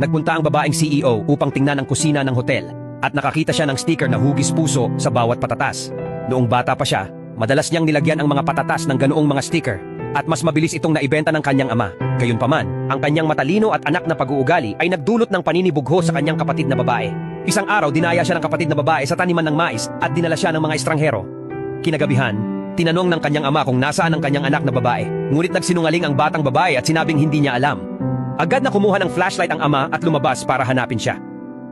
Nagpunta ang babaeng CEO upang tingnan ang kusina ng hotel at nakakita siya ng sticker na hugis puso sa bawat patatas. Noong bata pa siya, madalas niyang nilagyan ang mga patatas ng ganoong mga sticker at mas mabilis itong naibenta ng kanyang ama. Gayunpaman, ang kanyang matalino at anak na pag-uugali ay nagdulot ng paninibugho sa kanyang kapatid na babae. Isang araw, dinaya siya ng kapatid na babae sa taniman ng mais at dinala siya ng mga estranghero. Kinagabihan, tinanong ng kanyang ama kung nasaan ang kanyang anak na babae. Ngunit nagsinungaling ang batang babae at sinabing hindi niya alam. Agad na kumuha ng flashlight ang ama at lumabas para hanapin siya.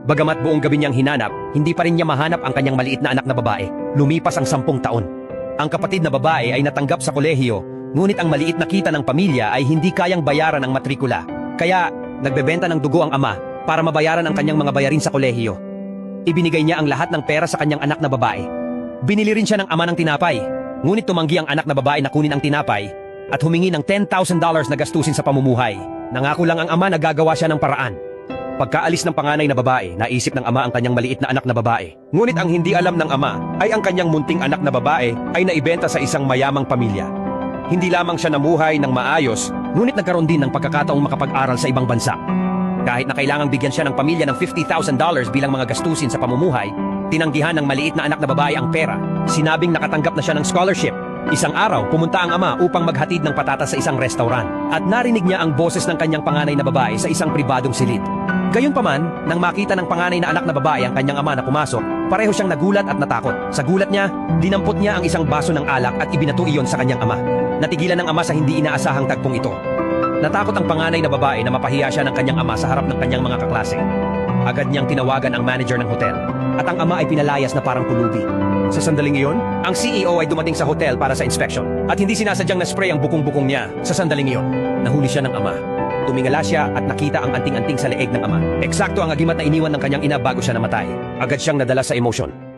Bagamat buong gabi niyang hinanap, hindi pa rin niya mahanap ang kanyang maliit na anak na babae. Lumipas ang 10 taon. Ang kapatid na babae ay natanggap sa kolehiyo, ngunit ang maliit na kita ng pamilya ay hindi kayang bayaran ang matrikula. Kaya, nagbebenta ng dugo ang ama para mabayaran ang kanyang mga bayarin sa kolehiyo. Ibinigay niya ang lahat ng pera sa kanyang anak na babae. Binili rin siya ng ama ng tinapay, ngunit tumanggi ang anak na babae na kunin ang tinapay at humingi ng $10,000 na gastusin sa pamumuhay. Nangako lang ang ama na gagawa siya ng paraan. Pagkaalis ng panganay na babae, naisip ng ama ang kanyang maliit na anak na babae. Ngunit ang hindi alam ng ama ay ang kanyang munting anak na babae ay naibenta sa isang mayamang pamilya. Hindi lamang siya namuhay ng maayos, ngunit nagkaroon din ng pagkakataong makapag-aral sa ibang bansa. Kahit na kailangang bigyan siya ng pamilya ng $50,000 bilang mga gastusin sa pamumuhay, tinanggihan ng maliit na anak na babae ang pera. Sinabing nakatanggap na siya ng scholarship. Isang araw, pumunta ang ama upang maghatid ng patatas sa isang restaurant at narinig niya ang boses ng kanyang panganay na babae sa isang pribadong silid. Gayunpaman, nang makita ng panganay na anak na babae ang kanyang ama na pumasok, pareho siyang nagulat at natakot. Sa gulat niya, dinampot niya ang isang baso ng alak at ibinato iyon sa kanyang ama. Natigilan ng ama sa hindi inaasahang tagpong ito. Natakot ang panganay na babae na mapahiya siya ng kanyang ama sa harap ng kanyang mga kaklase. Agad niyang tinawagan ang manager ng hotel at ang ama ay pinalayas na parang pulubi. Sa sandaling iyon, ang CEO ay dumating sa hotel para sa inspection at hindi sinasadyang na-spray ang bukong-bukong niya. Sa sandaling iyon, nahuli siya ng ama. Tumingala siya at nakita ang anting-anting sa leeg ng ama. Eksakto ang agimat na iniwan ng kanyang ina bago siya namatay. Agad siyang nadala sa emosyon.